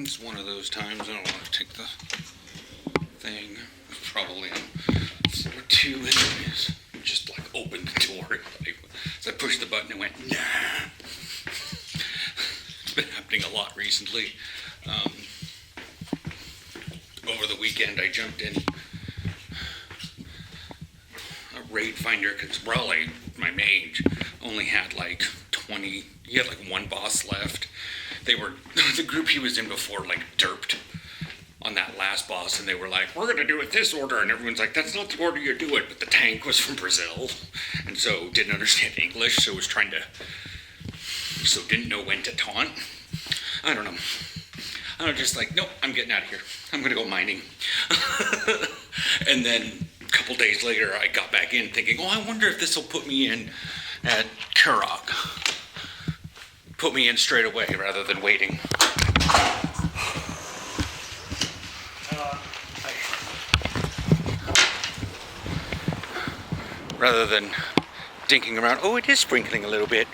It's one of those times I don't want to take the thing. Probably on floor 2 anyways. Just like opened the door. As I pushed the button, it went, nah. It's been happening a lot recently. Over the weekend, I jumped in a raid finder because Raleigh, my mage, only had like 20. He had like one boss left. They were the group he was in before, like derped on that last boss, and they were like, we're gonna do it this order, and everyone's like, that's not the order you do it. But the tank was from Brazil, and so didn't understand English, so didn't know when to taunt. I don't know. I was just like, nope, I'm getting out of here. I'm gonna go mining. And then a couple days later, I got back in thinking, oh, I wonder if this will put me in at Kurok. Put me in straight away rather than waiting. Rather than dinking around. Oh, it is sprinkling a little bit.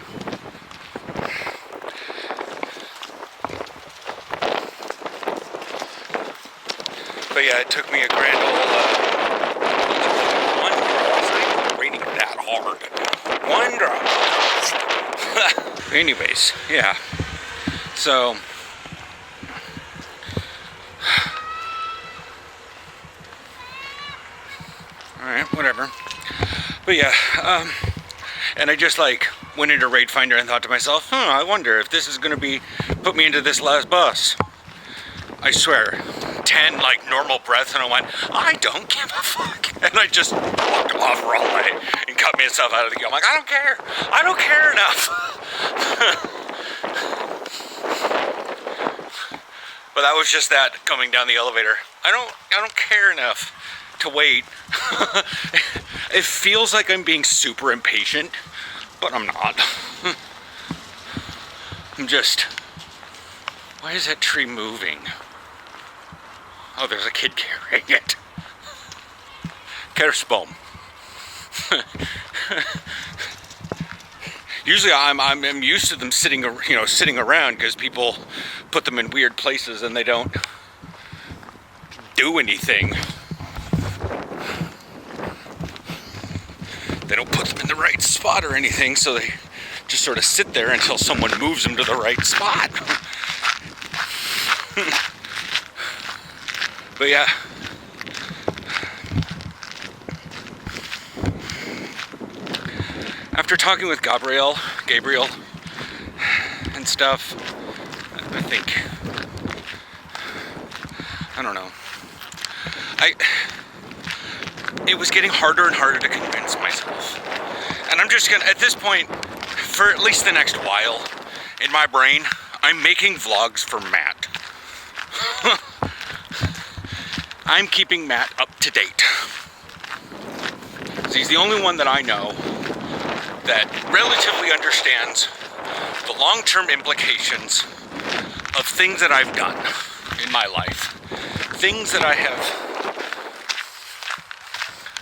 But yeah, it took me a grand old 1 drop. It's not even raining that hard. 1 drop. Anyways, yeah. So alright, whatever. But yeah, and I just like went into Raid Finder and thought to myself, I wonder if this is gonna put me into this last boss. I swear, 10 like normal breaths, and I went, I don't give a fuck. And I just walked off Raleigh and cut myself out of the game. I'm like, I don't care enough. But that was just that coming down the elevator. I don't care enough to wait. It feels like I'm being super impatient, but I'm not. I'm just, why is that tree moving? Oh, there's a kid carrying it. Kersboom. Usually I'm used to them sitting around because people put them in weird places and they don't do anything. They don't put them in the right spot or anything, so they just sort of sit there until someone moves them to the right spot. But yeah. After talking with Gabriel and stuff, I think, I don't know. It was getting harder and harder to convince myself. And I'm just gonna, at this point, for at least the next while, in my brain, I'm making vlogs for Matt. I'm keeping Matt up to date. So he's the only one that I know that relatively understands the long-term implications of things that I've done in my life. Things that I have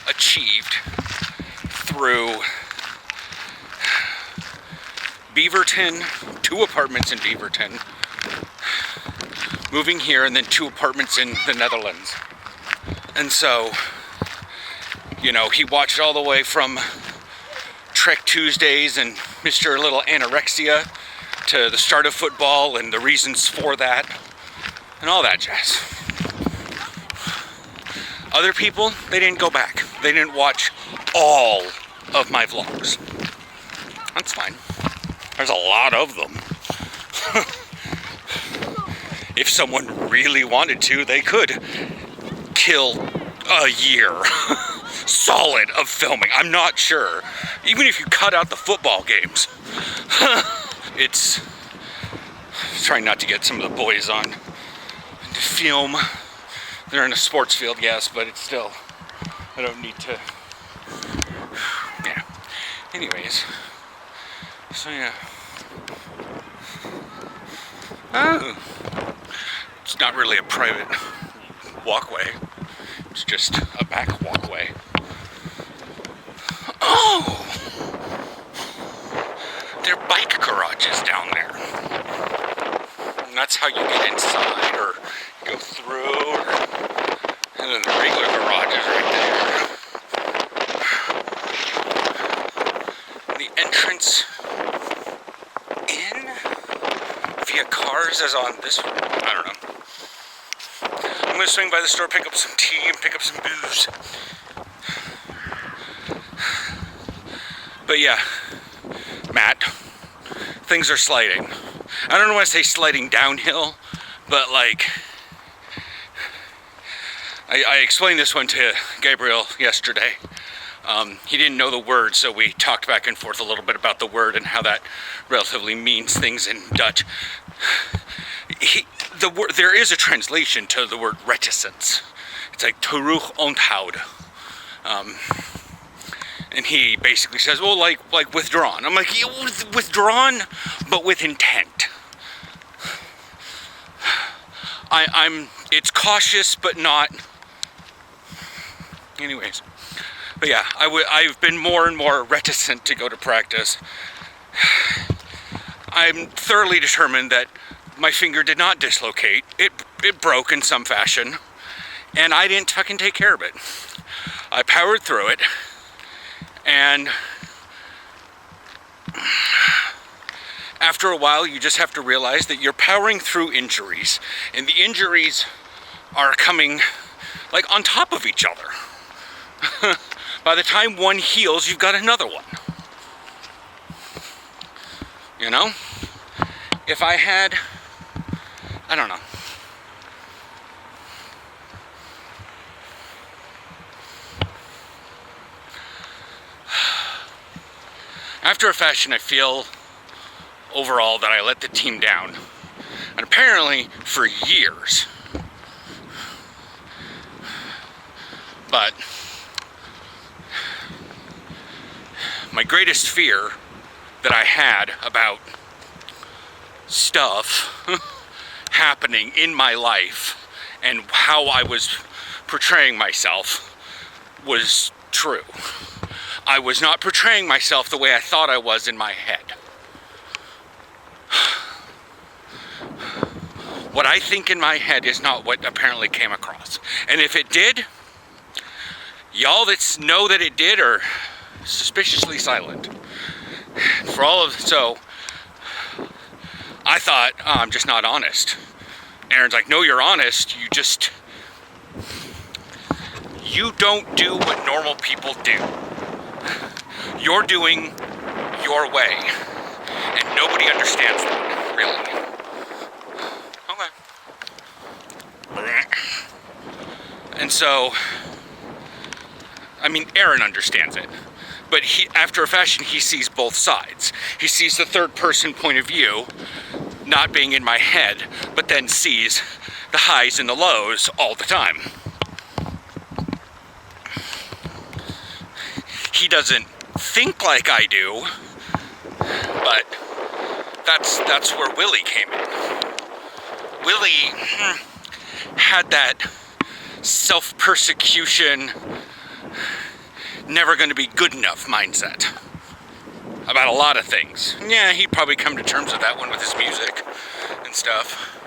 achieved through Beaverton, 2 apartments in Beaverton, moving here, and then 2 apartments in the Netherlands. And so, he watched all the way from Trek Tuesdays and Mr. Little Anorexia to the start of football and the reasons for that and all that jazz. Other people, they didn't go back. They didn't watch all of my vlogs. That's fine. There's a lot of them. If someone really wanted to, they could kill a year solid of filming. I'm not sure. Even if you cut out the football games. It's trying not to get some of the boys on to film. They're in a sports field, yes, but it's still, I don't need to, yeah. Anyways, so yeah. Oh, it's not really a private walkway. It's just a back walkway. Oh! There are bike garages down there. that's how you get inside or go through. And then the regular garage is right there. The entrance in via cars is on this, I don't know. I'm gonna swing by the store, pick up some tea, and pick up some booze. But yeah, Matt, things are sliding. I don't want to say sliding downhill, but like, I explained this one to Gabriel yesterday. He didn't know the word, so we talked back and forth a little bit about the word and how that relatively means things in Dutch. There is a translation to the word reticence. It's like terug onthoud. And he basically says, well, like withdrawn. I'm like, yeah, withdrawn, but with intent. It's cautious, but not. Anyways, but yeah, I've been more and more reticent to go to practice. I'm thoroughly determined that my finger did not dislocate. It broke in some fashion, and I didn't fucking take care of it. I powered through it, and after a while, you just have to realize that you're powering through injuries, and the injuries are coming like on top of each other. By the time one heals, you've got another one. You know? If I had, I don't know. After a fashion, I feel overall that I let the team down. And apparently for years. But my greatest fear that I had about stuff happening in my life and how I was portraying myself was true. I was not portraying myself the way I thought I was in my head. What I think in my head is not what apparently came across. And if it did, y'all that know that it did are suspiciously silent. For all of, so I thought, oh, I'm just not honest. Aaron's like, no, you're honest. You don't do what normal people do. You're doing your way. And nobody understands that, really. Okay. And so, I mean, Aaron understands it. But after a fashion, he sees both sides. He sees the third person point of view, not being in my head, but then sees the highs and the lows all the time. He doesn't think like I do, but that's where Willie came in. Willie had that self-persecution, never going to be good enough mindset about a lot of things. Yeah, he'd probably come to terms with that one with his music and stuff.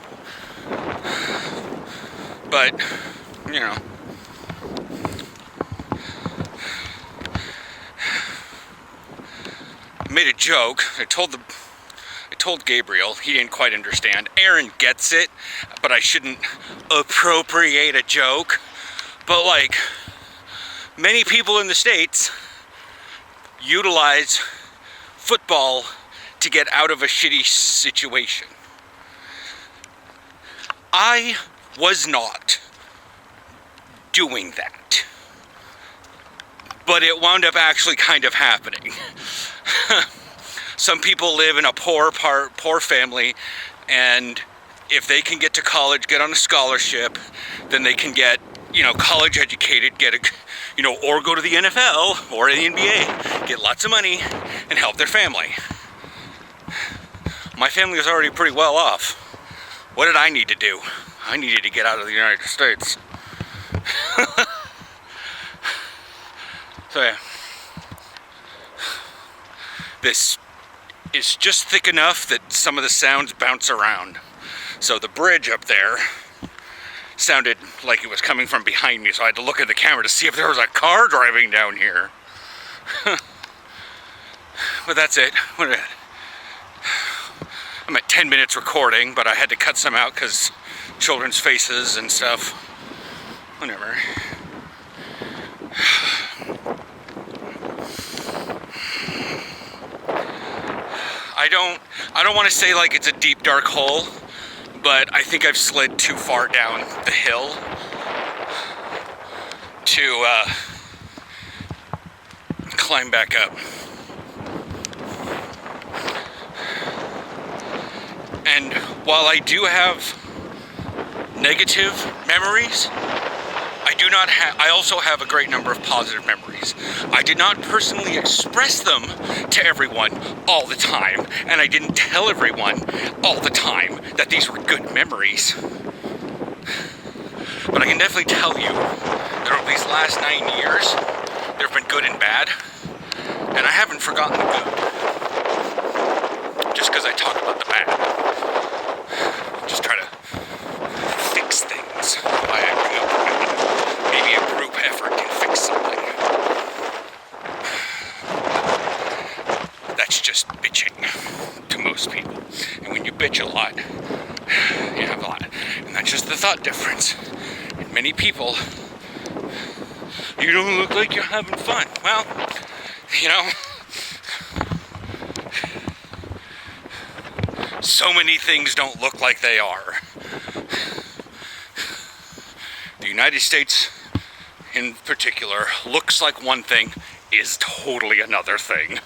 But, you know. I made a joke. I told Gabriel, he didn't quite understand. Aaron gets it, but I shouldn't appropriate a joke. But like, many people in the States utilize football to get out of a shitty situation. I was not doing that. But it wound up actually kind of happening. Some people live in a poor family, and if they can get to college, get on a scholarship, then they can get, college educated, or go to the NFL or the NBA, get lots of money, and help their family. My family was already pretty well off. What did I need to do? I needed to get out of the United States. So yeah. This is just thick enough that some of the sounds bounce around. So the bridge up there sounded like it was coming from behind me, so I had to look at the camera to see if there was a car driving down here. But that's it. I'm at 10 minutes recording, but I had to cut some out because children's faces and stuff. Whatever. I don't want to say like it's a deep dark hole, but I think I've slid too far down the hill to climb back up. And while I do have negative memories, I also have a great number of positive memories. I did not personally express them to everyone all the time, and I didn't tell everyone all the time that these were good memories. But I can definitely tell you that over these last 9 years, there have been good and bad, and I haven't forgotten the good. Just because I talk about the bad. Just try to fix things. Why I bring up maybe a group effort can fix something. That's just bitching to most people. And when you bitch a lot, you have a lot. And that's just the thought difference. And many people, you don't look like you're having fun. Well, you know, so many things don't look like they are. The United States, in particular, looks like one thing, is totally another thing.